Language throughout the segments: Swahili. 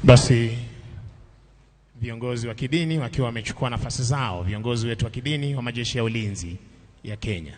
Basi viongozi wa kidini wakiwa wamechukua nafasi zao, viongozi wetu wa kidini wa majeshi ya ulinzi ya Kenya.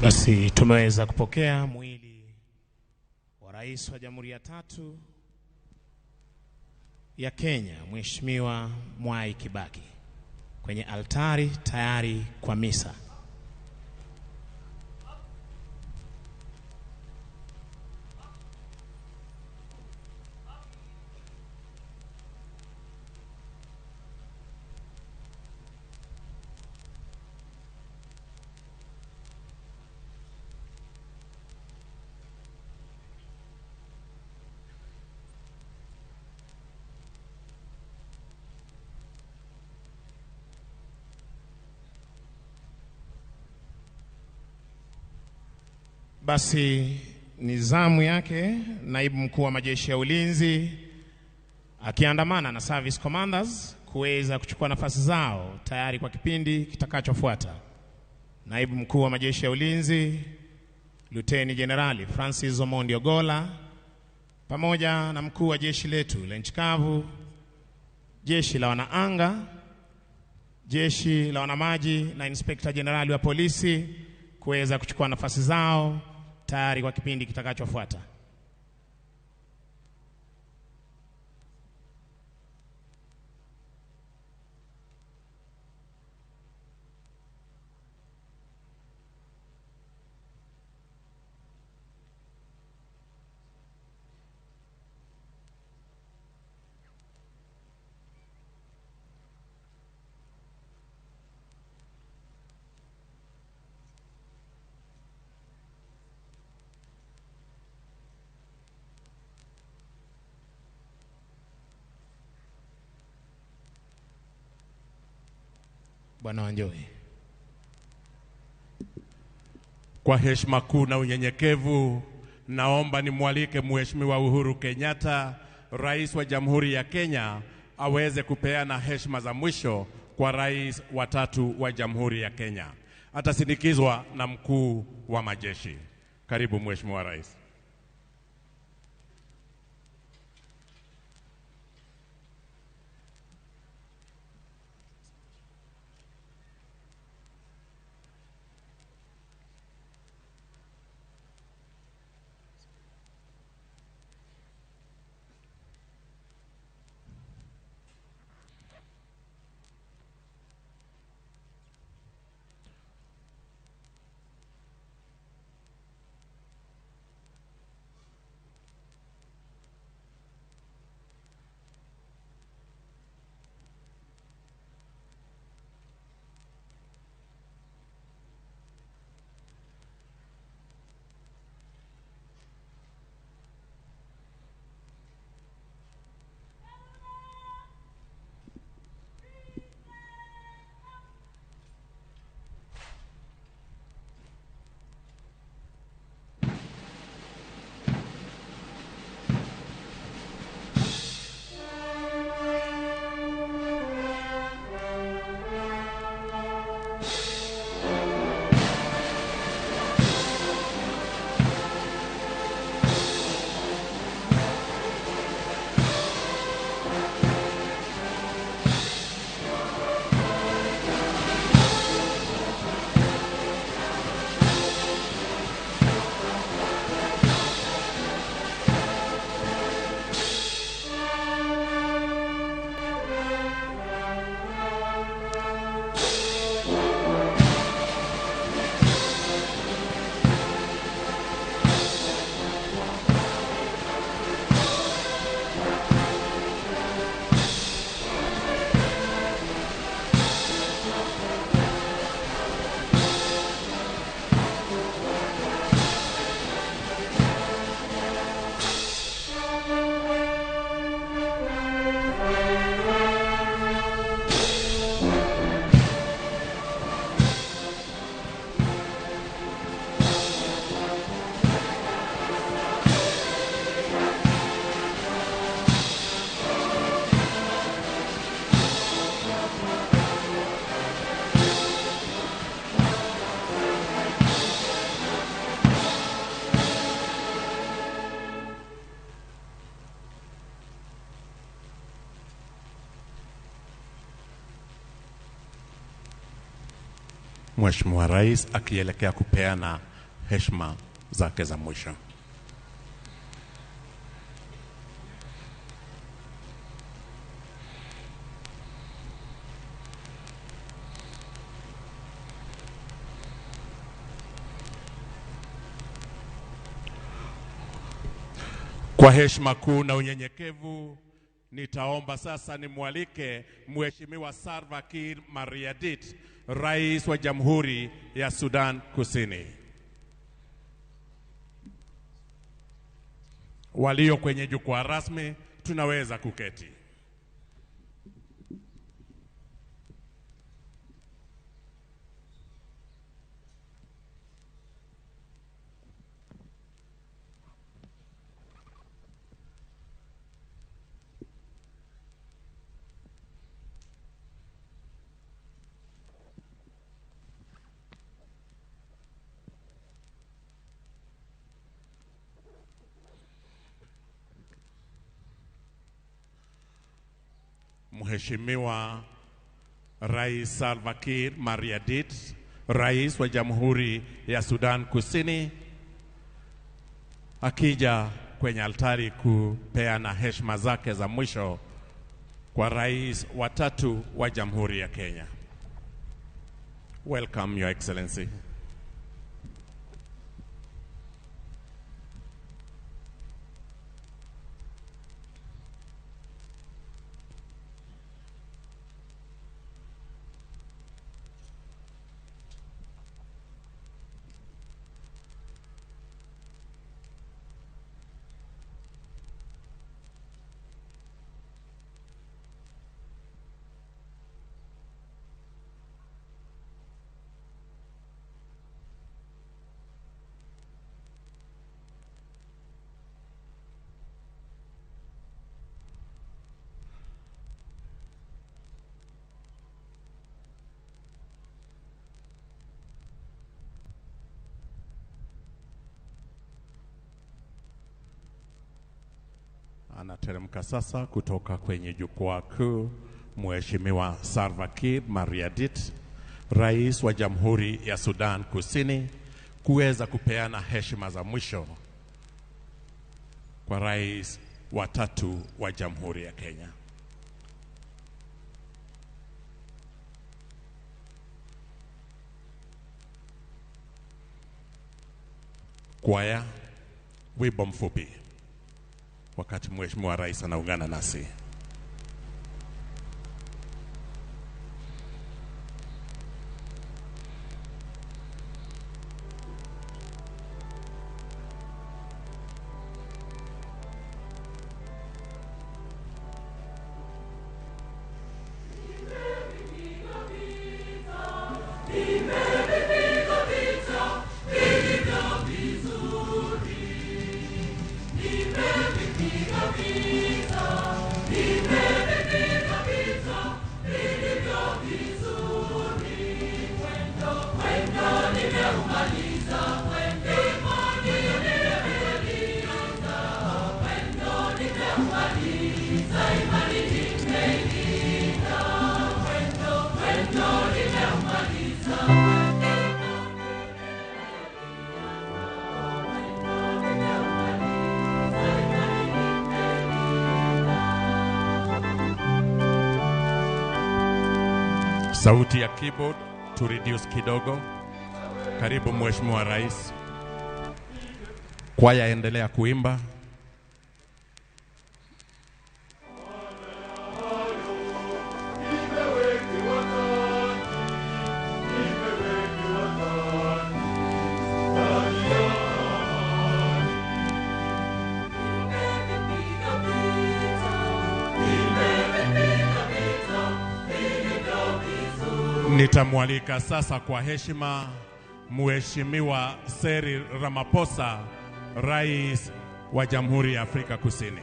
Basi tumeweza kupokea mwili wa Rais wa Jamhuri ya Tatu ya Kenya, Mheshimiwa Mwai Kibaki, kwenye altari tayari kwa misa. Basi ni zamu yake naibu mkuu wa majeshi ya ulinzi akiandamana na service commanders kuweza kuchukua nafasi zao tayari kwa kipindi kitakachofuata. Naibu mkuu wa majeshi ya ulinzi Luteni Generali Francis Omondi Ogola pamoja na mkuu wa jeshi letu la nchi kavu, jeshi la wanaanga, jeshi la wanamaji na Inspector Generali wa polisi kuweza kuchukua nafasi zao tayari kwa kipindi kitakachofuata. Bwana Wanjohi. Kwa heshima kuu na unyenyekevu, naomba nimwalike Mheshimiwa Uhuru Kenyatta, Rais wa Jamhuri ya Kenya, aweze kupeana heshima za mwisho kwa Rais wa Tatu wa Jamhuri ya Kenya. Atasindikizwa na mkuu wa majeshi. Karibu Mheshimiwa Rais. Mheshimiwa Rais akielekea kupeana heshima zake za mwisho. Kwa heshima kuu na unyenyekevu, nitaomba sasa nimwalike Mheshimiwa Salva Kiir Mayardit, Rais wa Jamhuri ya Sudan Kusini. Walio kwenye jukwaa rasmi tunaweza kuketi. Mheshimiwa Rais Salva Kiir Mayardit, Rais wa Jamhuri ya Sudan Kusini, akija kwenye altari kupeana heshima zake za mwisho kwa rais wa tatu wa Jamhuri ya Kenya. Welcome, Your Excellency. Anateremka sasa kutoka kwenye jukwaa kuu Mheshimiwa Salva Kiir Mayardit, Rais wa Jamhuri ya Sudan Kusini, kuweza kupeana heshima za mwisho kwa rais wa tatu wa Jamhuri ya Kenya. Kwaya, wimbo mfupi wakati Mheshimiwa Rais anaungana nasi. Sauti ya keyboard to reduce kidogo. Karibu Mheshimiwa Rais. Kwaya endelea kuimba. Nitamwalika sasa kwa heshima Mheshimiwa Cyril Ramaphosa, Rais wa Jamhuri ya Afrika Kusini.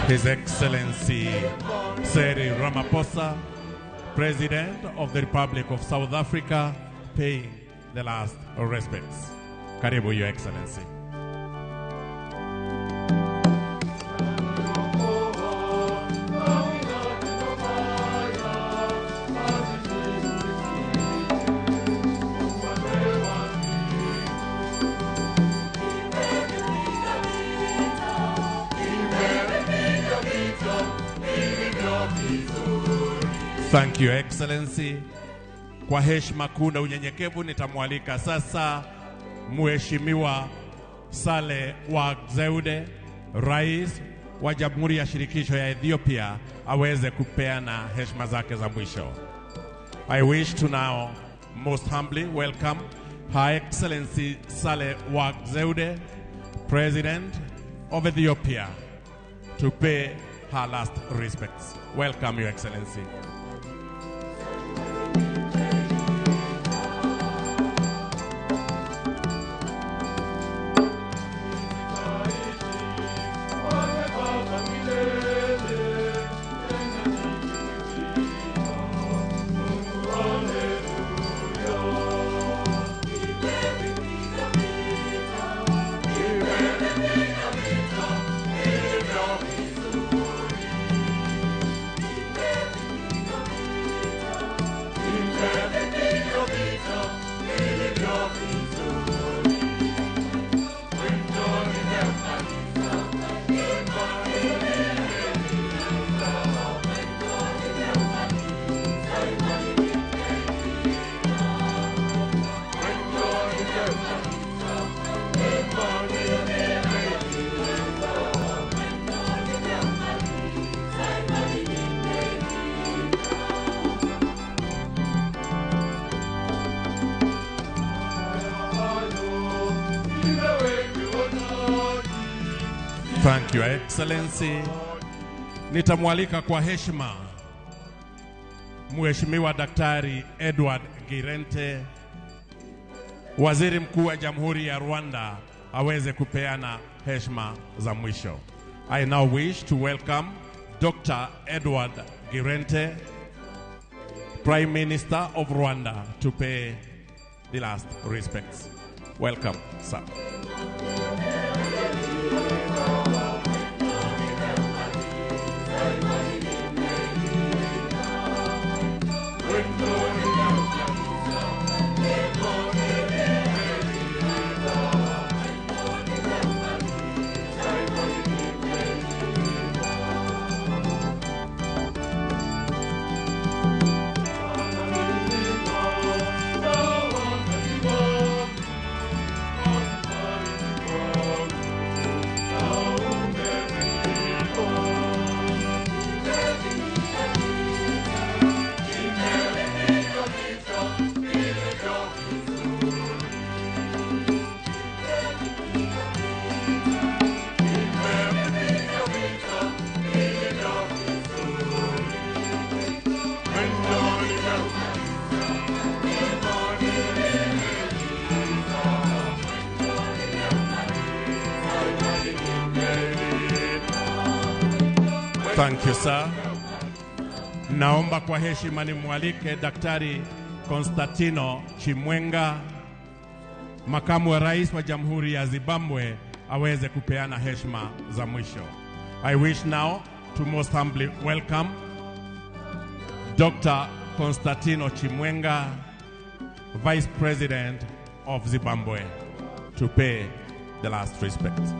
His Excellency Cyril Ramaphosa, President of the Republic of South Africa, paying the last respects. Karibu, Your Excellency. Thank you, Excellency. Kwa heshima kuu na unyenyekevu nitamwalika sasa Mheshimiwa Sale wa Zeude, Rais wa Jamhuri ya Shirikisho ya Ethiopia, aweze kupeana heshima zake za mwisho. I wish to now most humbly welcome Her Excellency Sale wa Zeude, President of Ethiopia, to pay her last respects. Welcome, Your Excellency. Thank you, Excellency. Nitamwalika kwa heshima Mheshimiwa Daktari Edward Girente, Waziri Mkuu wa Jamhuri ya Rwanda, aweze kupeana heshima za mwisho. I now wish to welcome Dr. Edward Girente, Prime Minister of Rwanda, to pay the last respects. Welcome, sir. Thank you, sir. Naomba kwa heshima nimwalike Daktari Konstantino Chimwenga, Makamu wa Rais wa Jamhuri ya Zimbabwe, aweze kupeana heshima za mwisho. I wish now to most humbly welcome Dr. Konstantino Chimwenga, Vice President of Zimbabwe, to pay the last respects.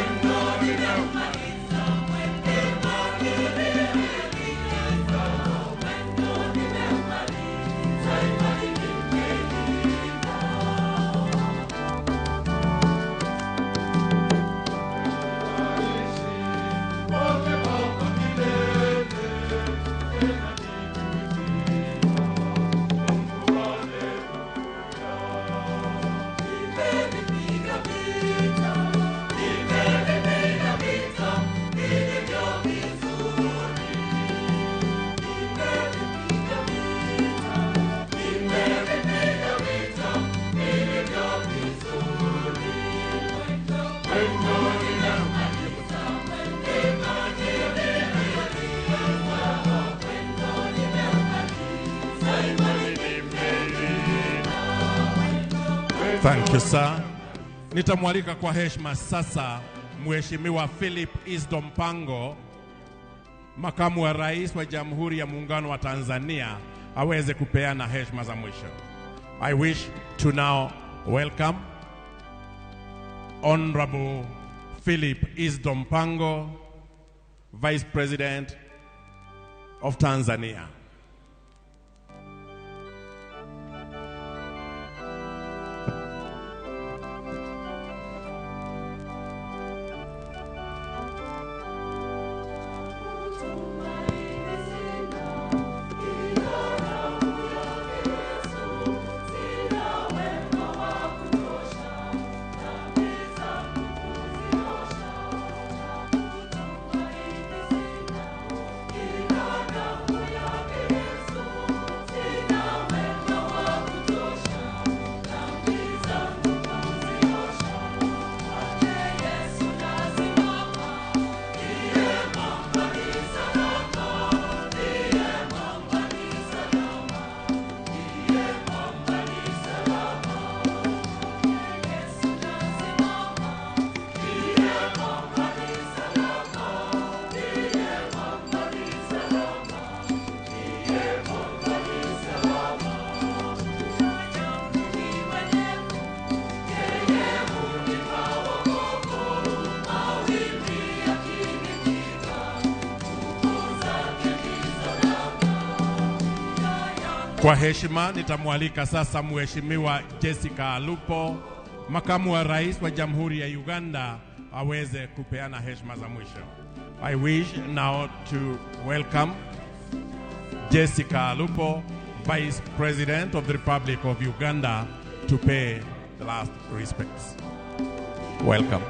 When Thank you, sir. Nitamwalika kwa heshima sasa Mheshimiwa Philip Isdom Pango, makamu wa rais wa Jamhuri ya Muungano wa Tanzania, aweze kupeana heshima za mwisho. I wish to now welcome Honorable Philip Isdom Pango, Vice President of Tanzania. Kwa heshima nitamwalika sasa Mheshimiwa Jessica Alupo, makamu wa rais wa Jamhuri ya Uganda, aweze kupeana heshima za mwisho. I wish now to welcome Jessica Alupo, Vice President of the Republic of Uganda, to pay the last respects. Welcome.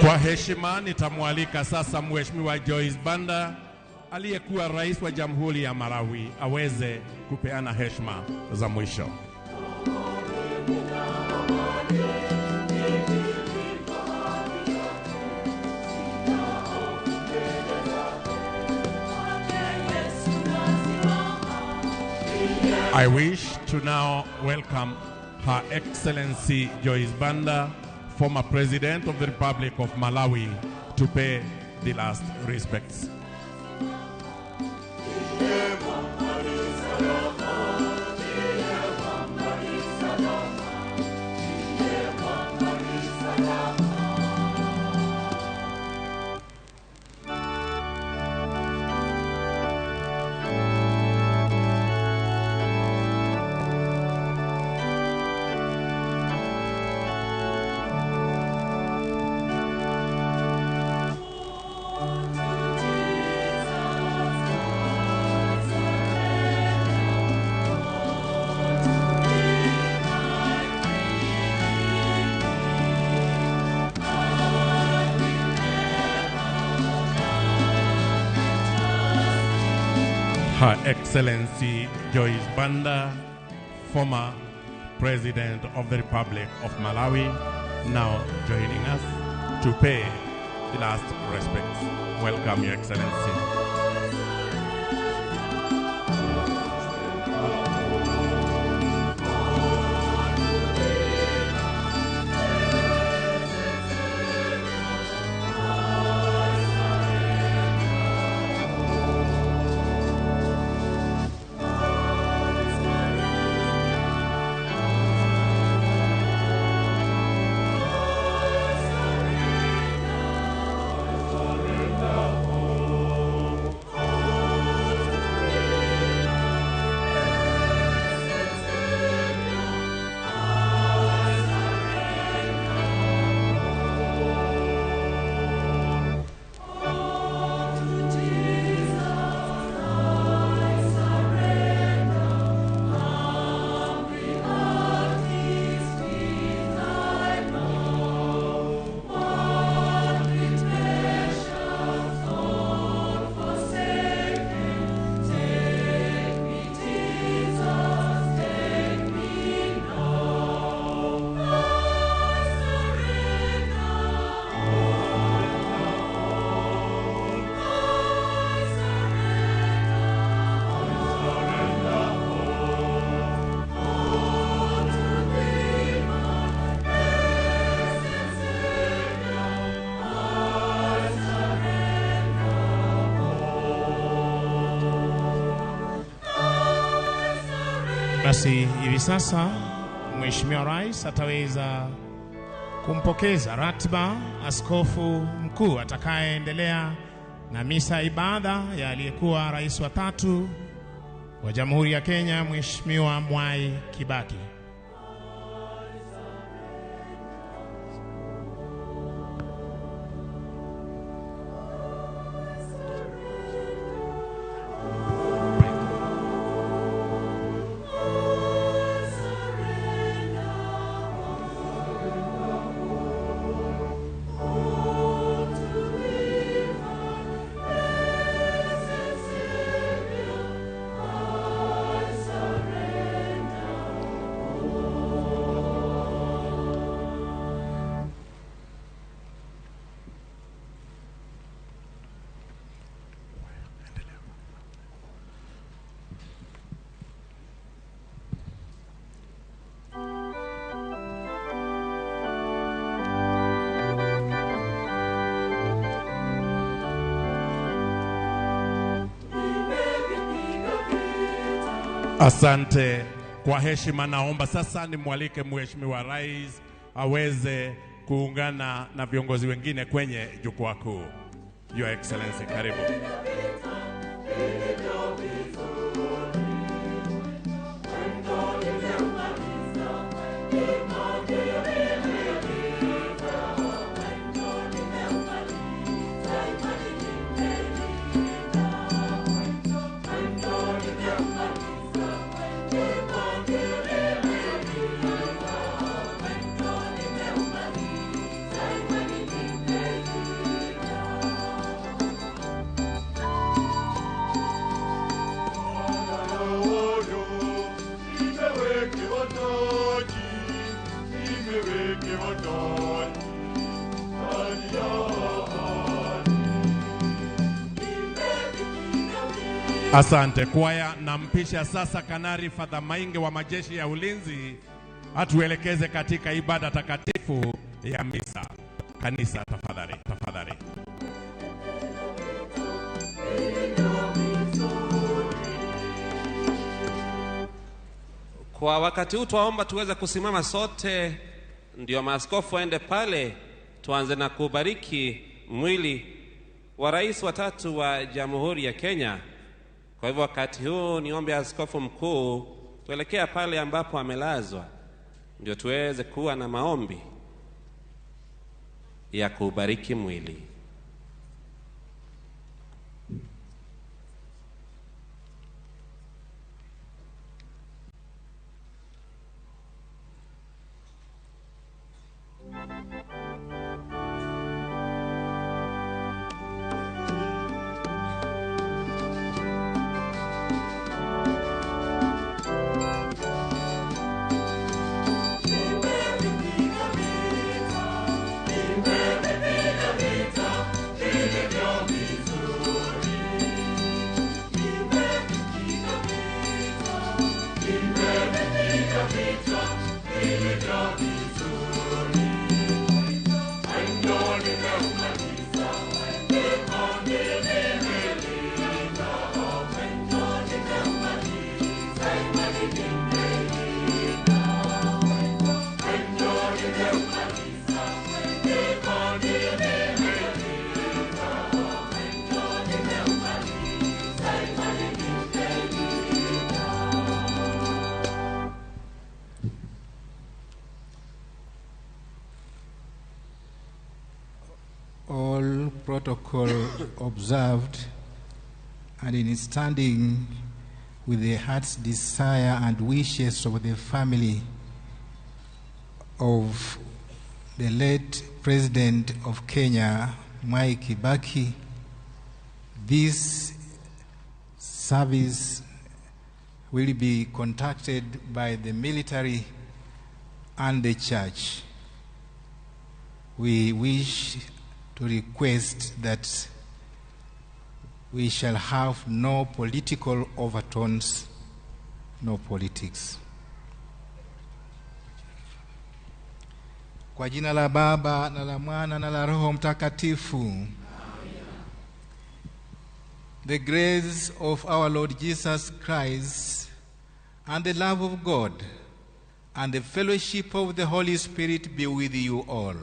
Kwa heshima nitamwalika sasa Mheshimiwa Joyce Banda, aliyekuwa rais wa Jamhuri ya Malawi, aweze kupeana heshima za mwisho. I wish to now welcome Her Excellency Joyce Banda, former President of the Republic of Malawi, to pay the last respects. Her Excellency Joyce Banda, former President of the Republic of Malawi, now joining us to pay the last respects. Welcome, Your Excellency. Basi hivi sasa Mheshimiwa Rais ataweza kumpokeza ratiba askofu mkuu atakayeendelea na misa ibada ya aliyekuwa rais wa 3 wa Jamhuri ya Kenya, Mheshimiwa Mwai Kibaki. Asante. Kwa heshima naomba sasa nimwalike Mheshimiwa Rais aweze kuungana na viongozi wengine kwenye jukwaa kuu. Your Excellency, karibu. Asante. Kwaya nampisha sasa Kanari Father Mainge wa majeshi ya ulinzi atuelekeze katika ibada takatifu ya misa. Kanisa tafadhali, tafadhali. Kwa wakati huu tuwaomba tuweze kusimama sote, ndio maaskofu waende pale, tuanze na kubariki mwili wa rais wa 3 wa Jamhuri ya Kenya. Kwa hivyo wakati huu niombe askofu mkuu tuelekea pale ambapo amelazwa, ndio tuweze kuwa na maombi ya kubariki mwili. Protocol observed, and in standing with the heart's desire and wishes of the family of the late President of Kenya, Mwai Kibaki, this service will be conducted by the military and the church. We wish to request that we shall have no political overtones, no politics. Kwa jina la Baba na la Mwana na la Roho Mtakatifu. The grace of our Lord Jesus Christ and the love of God, and the fellowship of the Holy Spirit be with you all.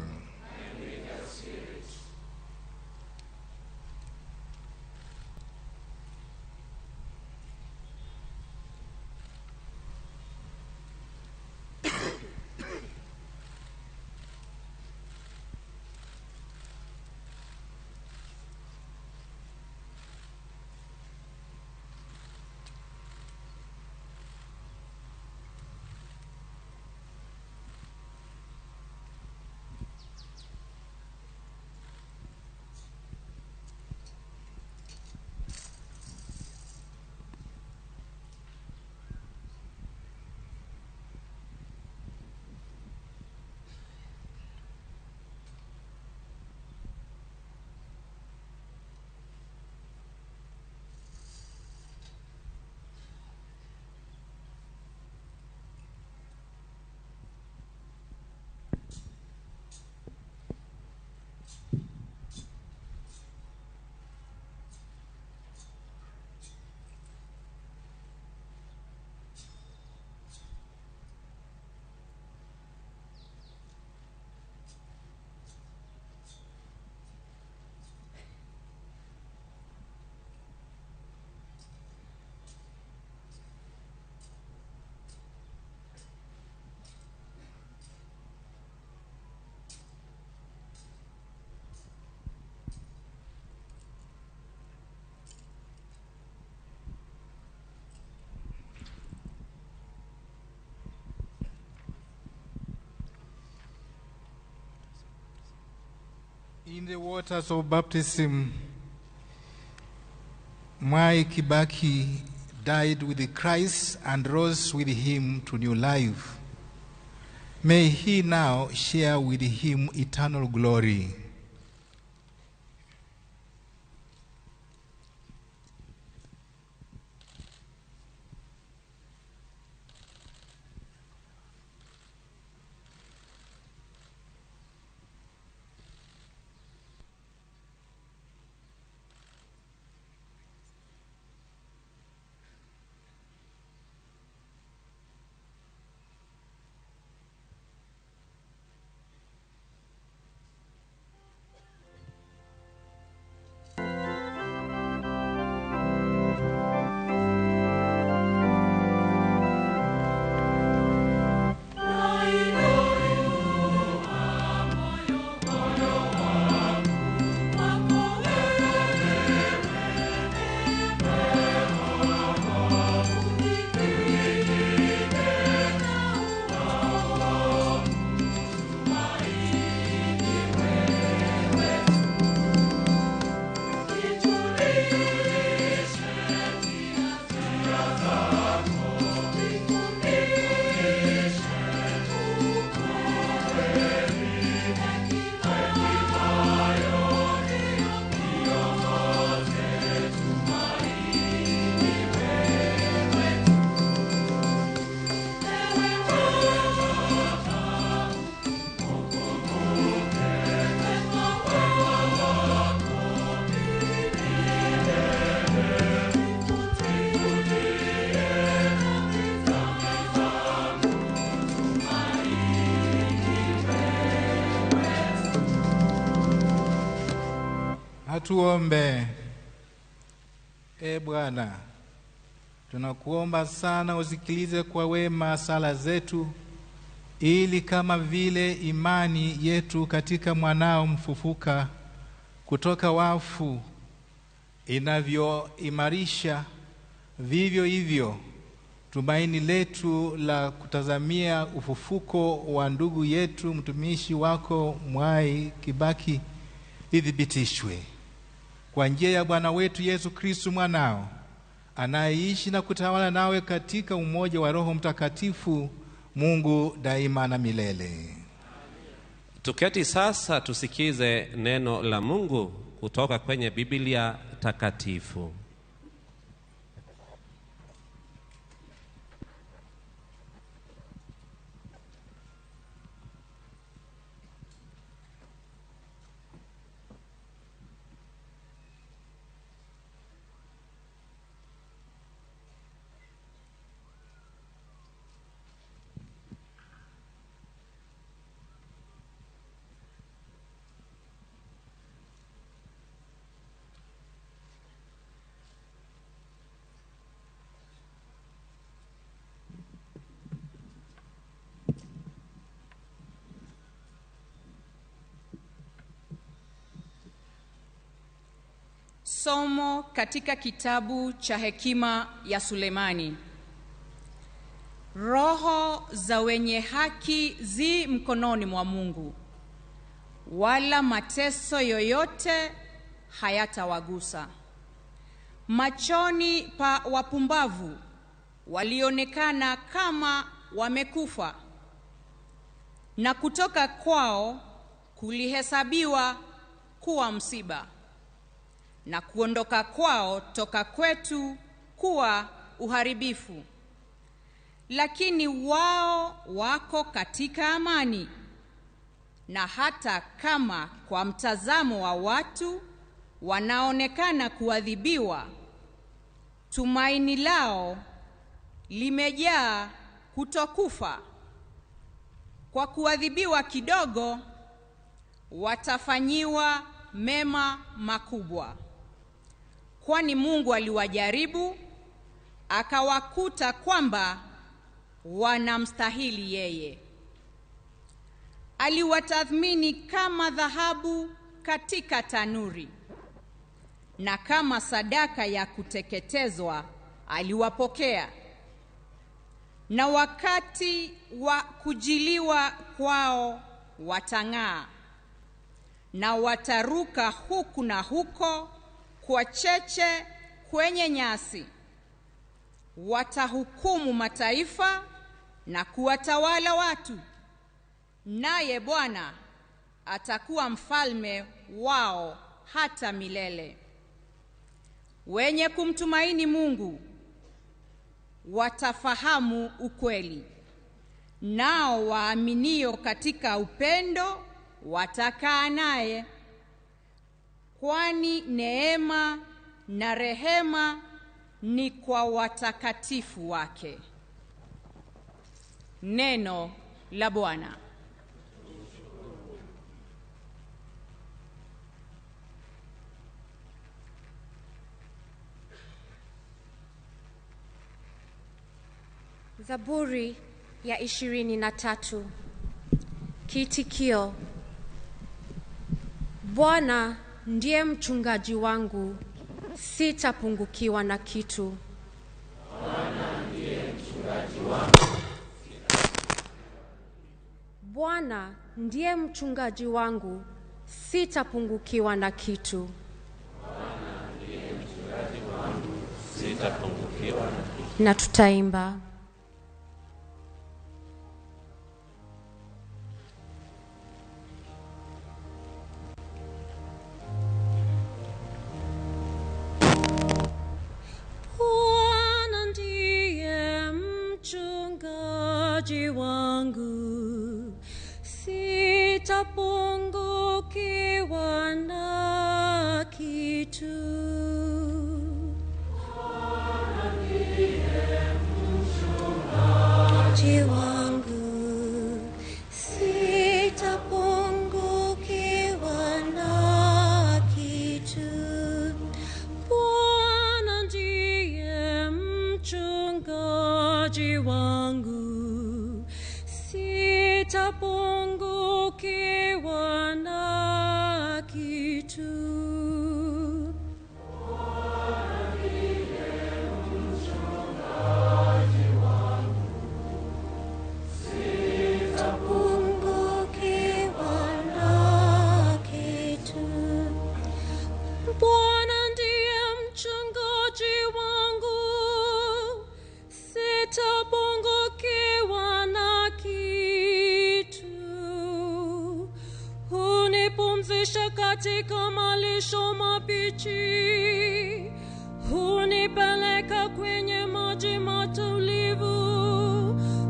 In the waters of baptism, Mwai Kibaki died with Christ and rose with him to new life. May he now share with him eternal glory. Tuombe. Bwana, tunakuomba sana usikilize kwa wema sala zetu, ili kama vile imani yetu katika mwanao mfufuka kutoka wafu inavyoimarisha, vivyo hivyo tumaini letu la kutazamia ufufuko wa ndugu yetu mtumishi wako Mwai Kibaki lidhibitishwe kwa njia ya Bwana wetu Yesu Kristo mwanao, anayeishi na kutawala nawe katika umoja wa Roho Mtakatifu, Mungu daima na milele. Tuketi sasa tusikize neno la Mungu kutoka kwenye Biblia takatifu. Somo katika kitabu cha hekima ya Sulemani. Roho za wenye haki zi mkononi mwa Mungu, wala mateso yoyote hayatawagusa. Machoni pa wapumbavu walionekana kama wamekufa, na kutoka kwao kulihesabiwa kuwa msiba, na kuondoka kwao toka kwetu kuwa uharibifu. Lakini wao wako katika amani, na hata kama kwa mtazamo wa watu wanaonekana kuadhibiwa, tumaini lao limejaa kutokufa. Kwa kuadhibiwa kidogo, watafanyiwa mema makubwa. Kwani Mungu aliwajaribu, akawakuta kwamba wanamstahili yeye. Aliwatathmini kama dhahabu katika tanuri, na kama sadaka ya kuteketezwa aliwapokea. Na wakati wa kujiliwa kwao watang'aa, na wataruka huku na huko kwa cheche kwenye nyasi. Watahukumu mataifa na kuwatawala watu, naye Bwana atakuwa mfalme wao hata milele. Wenye kumtumaini Mungu watafahamu ukweli, nao waaminio katika upendo watakaa naye. Kwani neema na rehema ni kwa watakatifu wake. Neno la Bwana. Zaburi ya 23. Kiitikio: Bwana ndiye mchungaji wangu, sitapungukiwa na kitu. Bwana ndiye mchungaji wangu. Bwana ndiye mchungaji wangu, sitapungukiwa na kitu. Bwana ndiye mchungaji wangu, sitapungukiwa na kitu. Na tutaimba. Mchungaji wangu, sitapungukiwa na kitu. Bwana ndiye mchungaji wangu, sitapungukiwa na kitu. Bwana ndiye mchungaji wangu, sitapungukiwa na kitu. Bwana ndiye mchungaji wangu, sitapungukiwa na kitu. Bwana ndiye mchungaji wangu, sitapungukiwa na kitu. Hunipumzisha katika malisho mabichi, hunipeleka kwenye maji matulivu,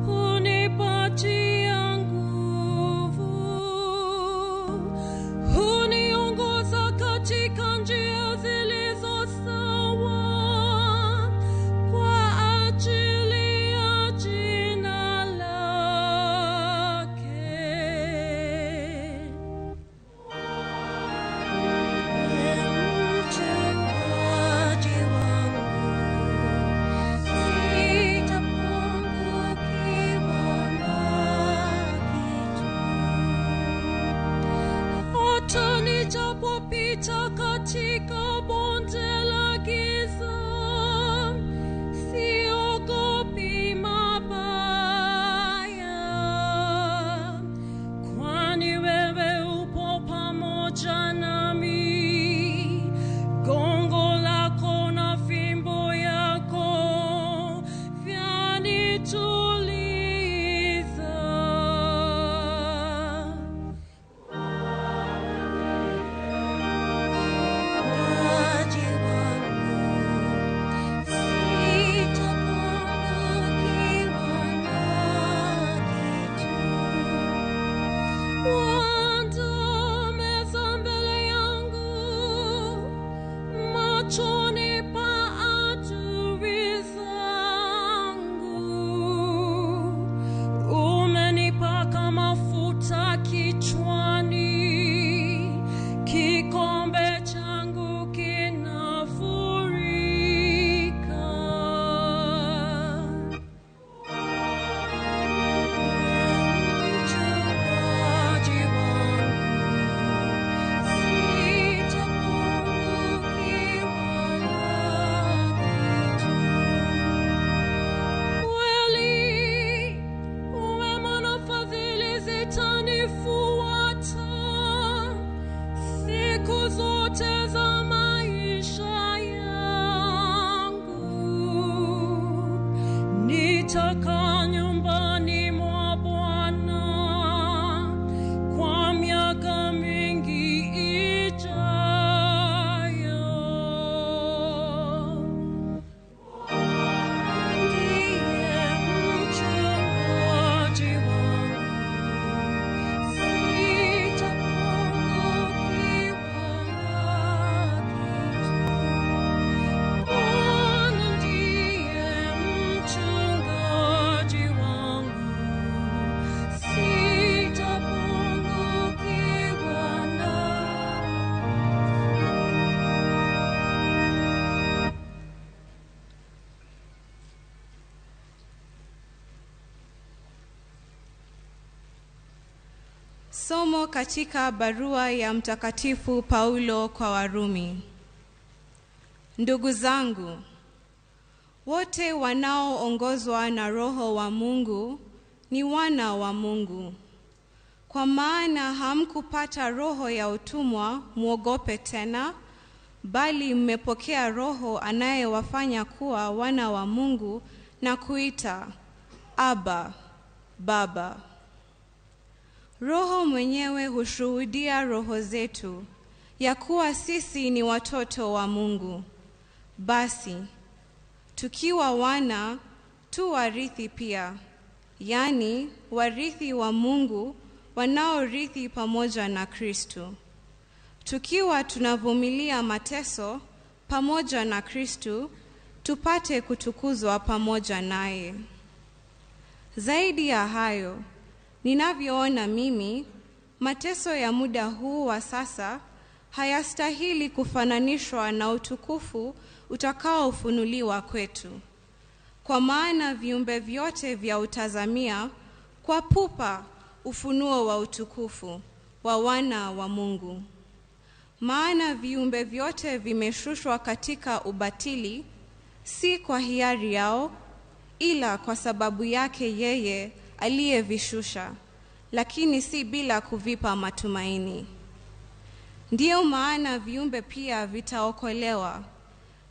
hunipatia nguvu, huniongoza katika njia zilizo sawa kwa ajili ya jina lake. Mchungaji wangu, sitapungukiwa na kitu. Hata nijapopita katika bonde Somo katika barua ya Mtakatifu Paulo kwa Warumi. Ndugu zangu, wote wanaoongozwa na Roho wa Mungu ni wana wa Mungu. Kwa maana hamkupata roho ya utumwa muogope tena, bali mmepokea Roho anayewafanya kuwa wana wa Mungu na kuita Abba, Baba. Roho mwenyewe hushuhudia roho zetu ya kuwa sisi ni watoto wa Mungu. Basi, tukiwa wana, tu warithi pia, yani warithi wa Mungu wanaorithi pamoja na Kristo. Tukiwa tunavumilia mateso pamoja na Kristo, tupate kutukuzwa pamoja naye. Zaidi ya hayo, ninavyoona mimi, mateso ya muda huu wa sasa hayastahili kufananishwa na utukufu utakaofunuliwa kwetu. Kwa maana viumbe vyote vya utazamia kwa pupa ufunuo wa utukufu wa wana wa Mungu. Maana viumbe vyote vimeshushwa katika ubatili, si kwa hiari yao, ila kwa sababu yake yeye aliyevishusha, lakini si bila kuvipa matumaini. Ndiyo maana viumbe pia vitaokolewa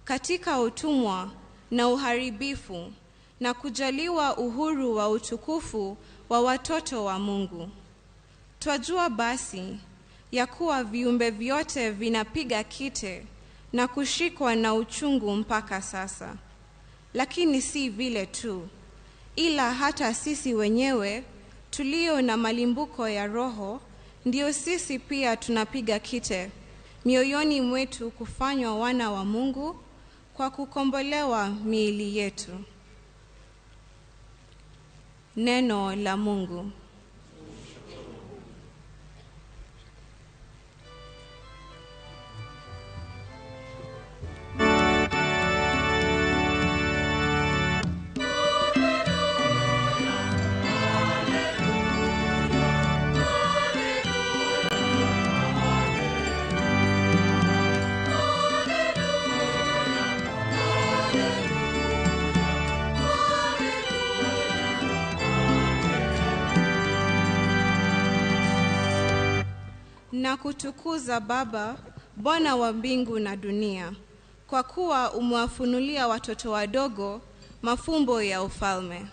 katika utumwa na uharibifu na kujaliwa uhuru wa utukufu wa watoto wa Mungu. Twajua basi ya kuwa viumbe vyote vinapiga kite na kushikwa na uchungu mpaka sasa. Lakini si vile tu, ila hata sisi wenyewe tulio na malimbuko ya Roho, ndio sisi pia tunapiga kite mioyoni mwetu kufanywa wana wa Mungu kwa kukombolewa miili yetu. Neno la Mungu. Na kutukuza Baba, Bwana wa mbingu na dunia, kwa kuwa umewafunulia watoto wadogo mafumbo ya ufalme.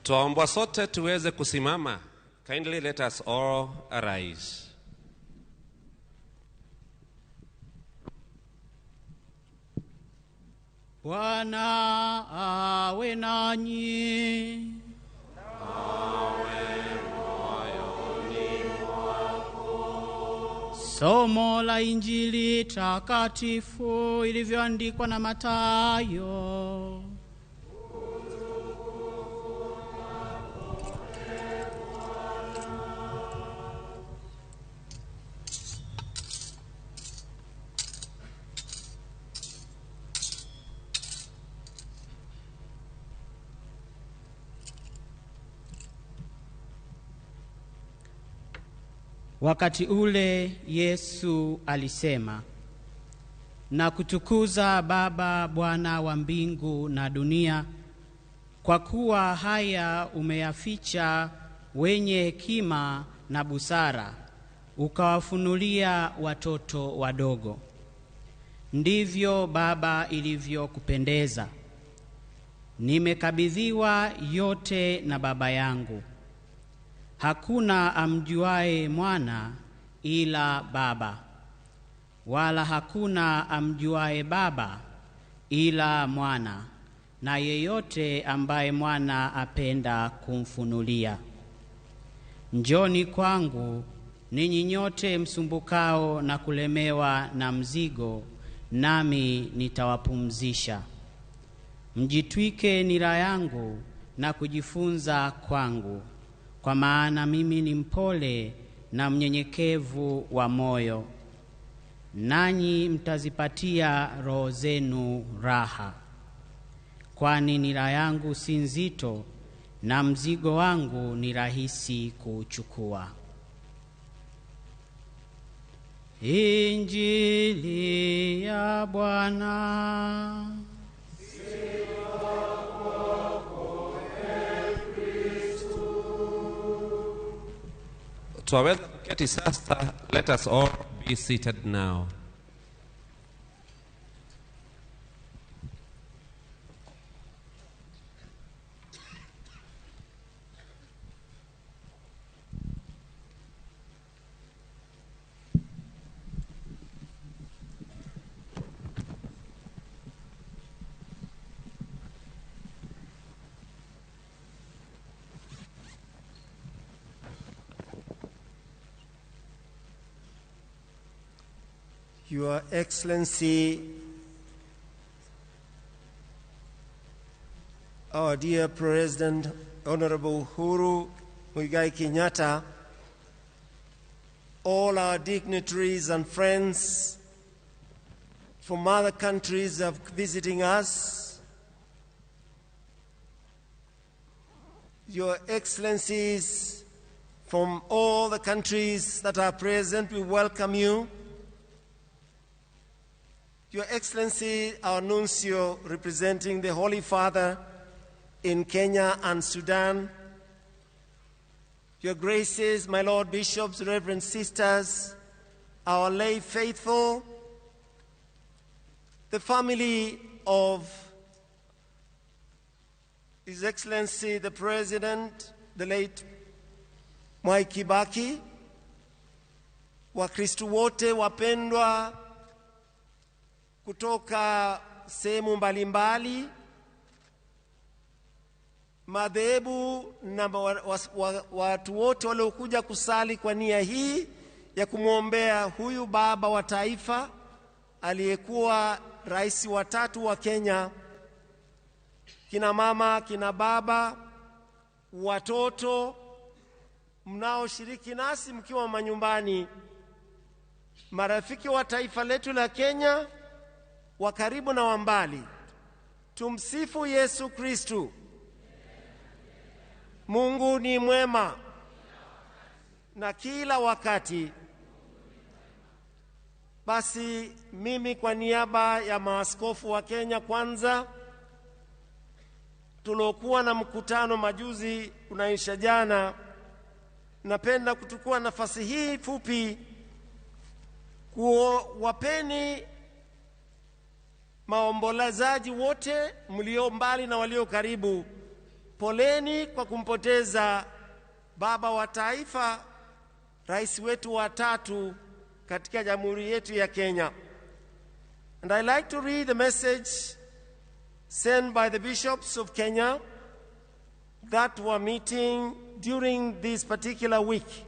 Twaomba sote tuweze kusimama. Kindly let us all arise. Bwana awe nanyi. Awe moyoni mwako. Somo la Injili takatifu ilivyoandikwa na Mathayo. Wakati ule Yesu alisema, na kutukuza Baba, Bwana wa mbingu na dunia, kwa kuwa haya umeyaficha wenye hekima na busara, ukawafunulia watoto wadogo. Ndivyo Baba ilivyokupendeza. Nimekabidhiwa yote na Baba yangu. Hakuna amjuae Mwana ila Baba, wala hakuna amjuae Baba ila Mwana, na yeyote ambaye Mwana apenda kumfunulia. Njoni kwangu ninyi nyote msumbukao na kulemewa na mzigo, nami nitawapumzisha. Mjitwike nira yangu na kujifunza kwangu, kwa maana mimi ni mpole na mnyenyekevu wa moyo, nanyi mtazipatia roho zenu raha. Kwani nira yangu si nzito na mzigo wangu ni rahisi kuuchukua. Injili ya Bwana. Twaweza kuketi sasa. Let us all be seated now. Your Excellency, our dear President, Honorable Uhuru Muigai Kenyatta, all our dignitaries and friends from other countries are visiting us, Your Excellencies from all the countries that are present, we welcome you. Your Excellency, our Nuncio representing the Holy Father in Kenya and Sudan, Your Graces, my Lord Bishops, Reverend Sisters, our lay faithful, the family of His Excellency the President, the late Mwai Kibaki, Wakristo wote wapendwa kutoka sehemu mbalimbali, madhehebu na watu wote waliokuja kusali kwa nia hii ya kumwombea huyu baba wa taifa aliyekuwa rais wa 3 wa Kenya, kina mama, kina baba, watoto mnaoshiriki nasi mkiwa manyumbani, marafiki wa taifa letu la Kenya, wa karibu na wa mbali. Tumsifu Yesu Kristu. Mungu ni mwema na kila wakati. Basi mimi kwa niaba ya maaskofu wa Kenya, kwanza tulokuwa na mkutano majuzi unaisha jana, napenda kuchukua nafasi hii fupi kuwapeni maombolezaji wote mlio mbali na walio karibu, poleni kwa kumpoteza baba wa taifa, rais wetu wa 3 katika jamhuri yetu ya Kenya. And I like to read the message sent by the bishops of Kenya that were meeting during this particular week.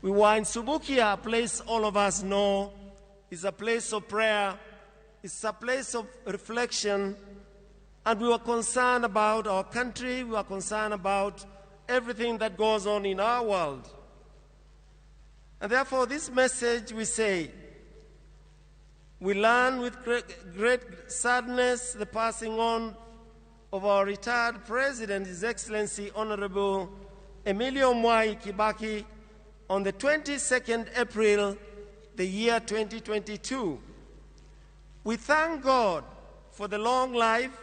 We were in Subukia, a place all of us know is a place of prayer, it's a place of reflection, and we were concerned about our country, we were concerned about everything that goes on in our world. And therefore, this message we say, we learn with great sadness the passing on of our retired President, His Excellency Honorable Emilio Mwai Kibaki, on the 22nd April, the year 2022. We thank God for the long life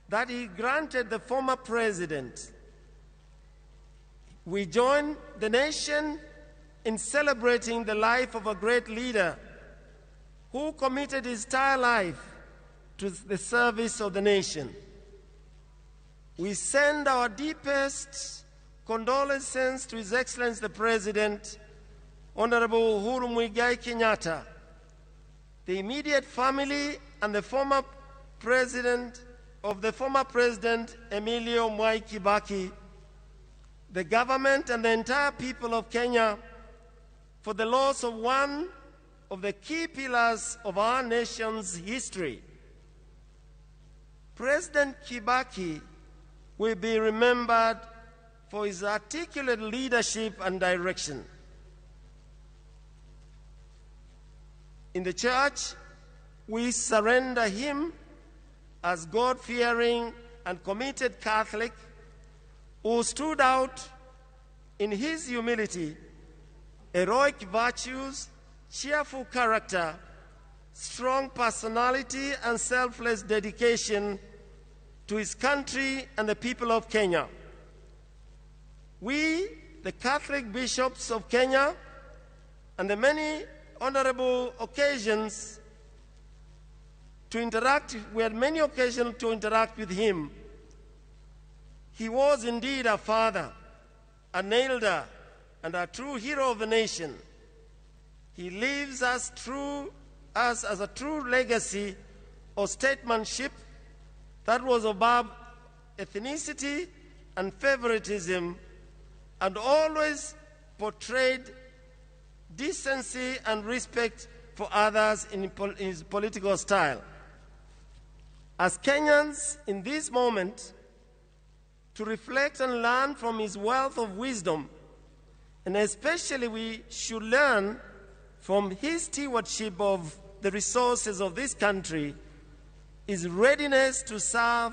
that He granted the former president. We join the nation in celebrating the life of a great leader who committed his entire life to the service of the nation. We send our deepest condolences to His Excellency the President, Honorable Uhuru Muigai Kenyatta, the immediate family, and the former President Emilio Mwai Kibaki, the government and the entire people of Kenya, for the loss of one of the key pillars of our nation's history. President Kibaki will be remembered for his articulate leadership and direction. In the church, we surrender him as God-fearing and committed Catholic who stood out in his humility, heroic virtues, cheerful character, strong personality, and selfless dedication to his country and the people of Kenya. We, the Catholic bishops of Kenya, and the many honorable occasions we had many occasions to interact with him. He was indeed a father, an elder, and a true hero of the nation. He leaves us as a true legacy of statesmanship that was above ethnicity and favoritism, and always portrayed decency and respect for others in his political style. As Kenyans in this moment, to reflect and learn from his wealth of wisdom, and especially we should learn from his stewardship of the resources of this country, his readiness to serve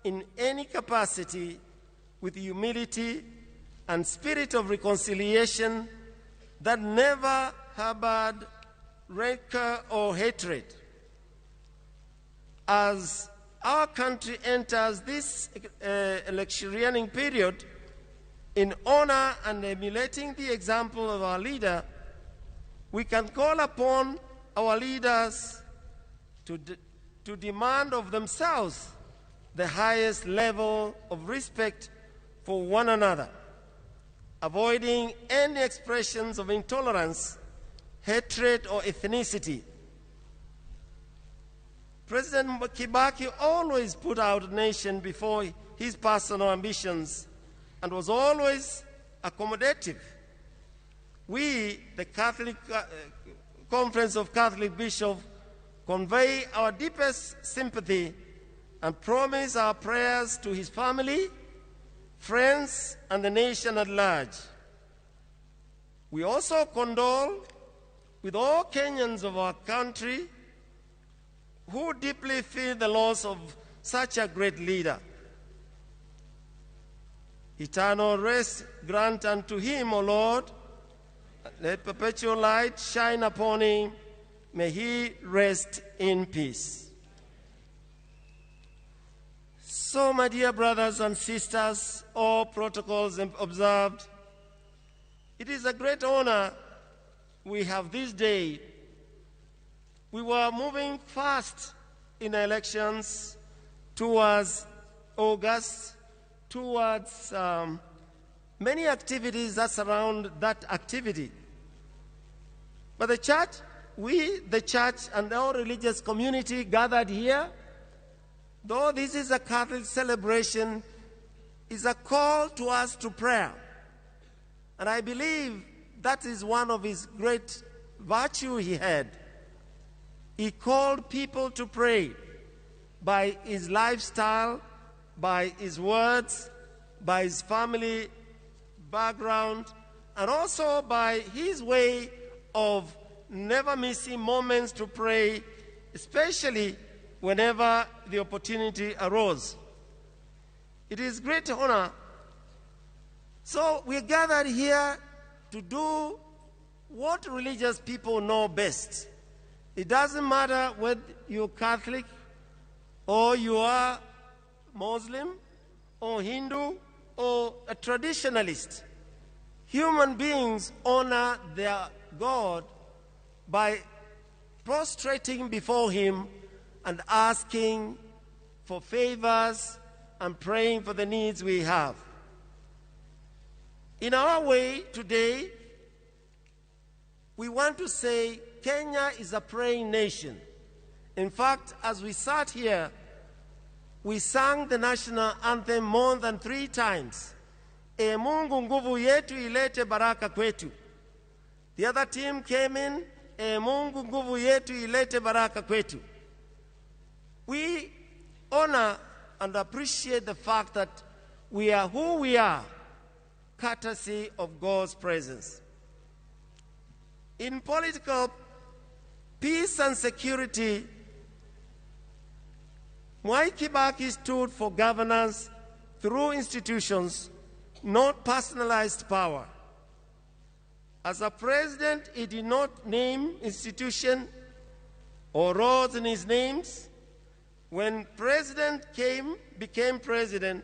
in any capacity with humility and spirit of reconciliation that never harbored rancor or hatred. As our country enters this electioneering period, in honor and emulating the example of our leader, we can call upon our leaders to demand of themselves the highest level of respect for one another, avoiding any expressions of intolerance, hatred, or ethnicity. President Kibaki always put our nation before his personal ambitions and was always accommodative. We, the Catholic Conference of Catholic Bishops, convey our deepest sympathy and promise our prayers to his family, friends, and the nation at large. We also condole with all Kenyans of our country who deeply feel the loss of such a great leader. Eternal rest grant unto him, O Lord. Let perpetual light shine upon him. May he rest in peace. So, my dear brothers and sisters, all protocols observed, it is a great honor we have this day. We were moving fast in elections towards August, towards many activities that surround that activity. But the church, the church and our religious community gathered here, though this is a Catholic celebration, is a call to us to prayer. And I believe that is one of his great virtue he had. He called people to pray by his lifestyle, by his words, by his family background, and also by his way of never missing moments to pray, especially whenever the opportunity arose. It is great honor. So we gathered here to do what religious people know best. It doesn't matter whether you're Catholic or you are Muslim or Hindu or a traditionalist. Human beings honor their God by prostrating before him and asking for favors and praying for the needs we have. In our way today, we want to say Kenya is a praying nation. In fact, as we sat here, we sang the national anthem more than 3 times. E Mungu nguvu yetu ilete baraka kwetu. The other team came in, Mungu nguvu yetu ilete baraka kwetu. We honor and appreciate the fact that we are who we are, courtesy of God's presence. In political peace and security, Mwai Kibaki stood for governance through institutions, not personalized power. As a president, he did not name institution or roads in his names. When president became president,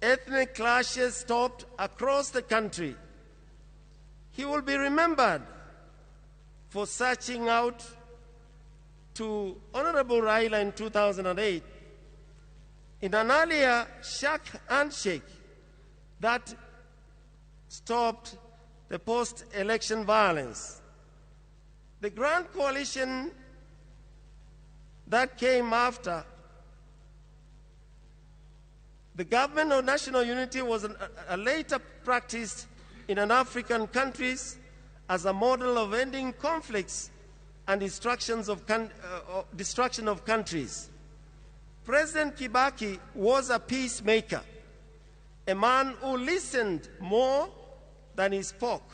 ethnic clashes stopped across the country. He will be remembered for searching out to Honorable Raila in 2008 in an earlier handshake that stopped the post-election violence. The grand coalition that came after the government of national unity was a later practiced in African countries as a model of ending conflicts and destruction of countries. President Kibaki was a peacemaker, a man who listened more than he spoke.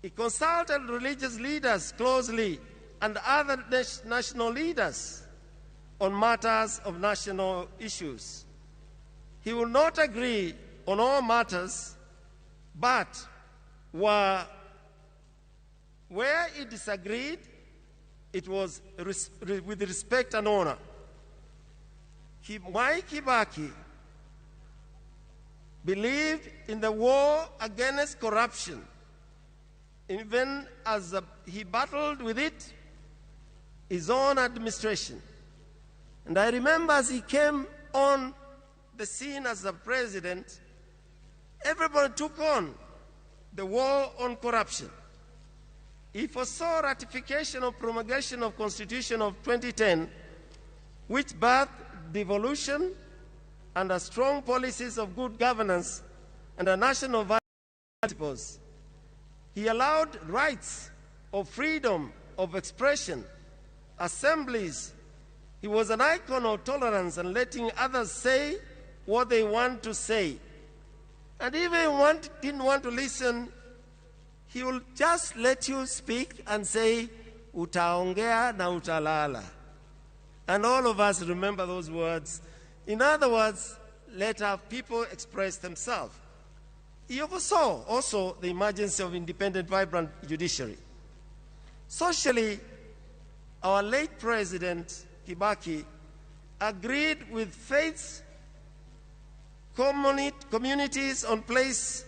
He consulted religious leaders closely and other national leaders on matters of national issues. He will not agree on all matters, but where he disagreed, it was with respect and honor. Mwai Kibaki believed in the war against corruption, even as he battled with it his own administration. And I remember as he came on the scene as a president, everybody took on the war on corruption. He foresaw ratification or promulgation of Constitution of 2010, which birthed devolution and a strong policies of good governance and a national principles. He allowed rights of freedom of expression, assemblies. He was an icon of tolerance and letting others say what they want to say. And even didn't want to listen, he will just let you speak and say, utaongea na utalala. And all of us remember those words. In other words, let our people express themselves. He oversaw also the emergence of independent, vibrant judiciary. Socially, our late president, Kibaki, agreed with faiths, communities on place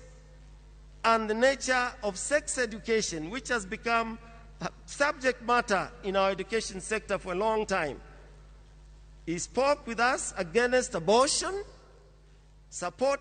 and the nature of sex education, which has become a subject matter in our education sector for a long time. He spoke with us against abortion, support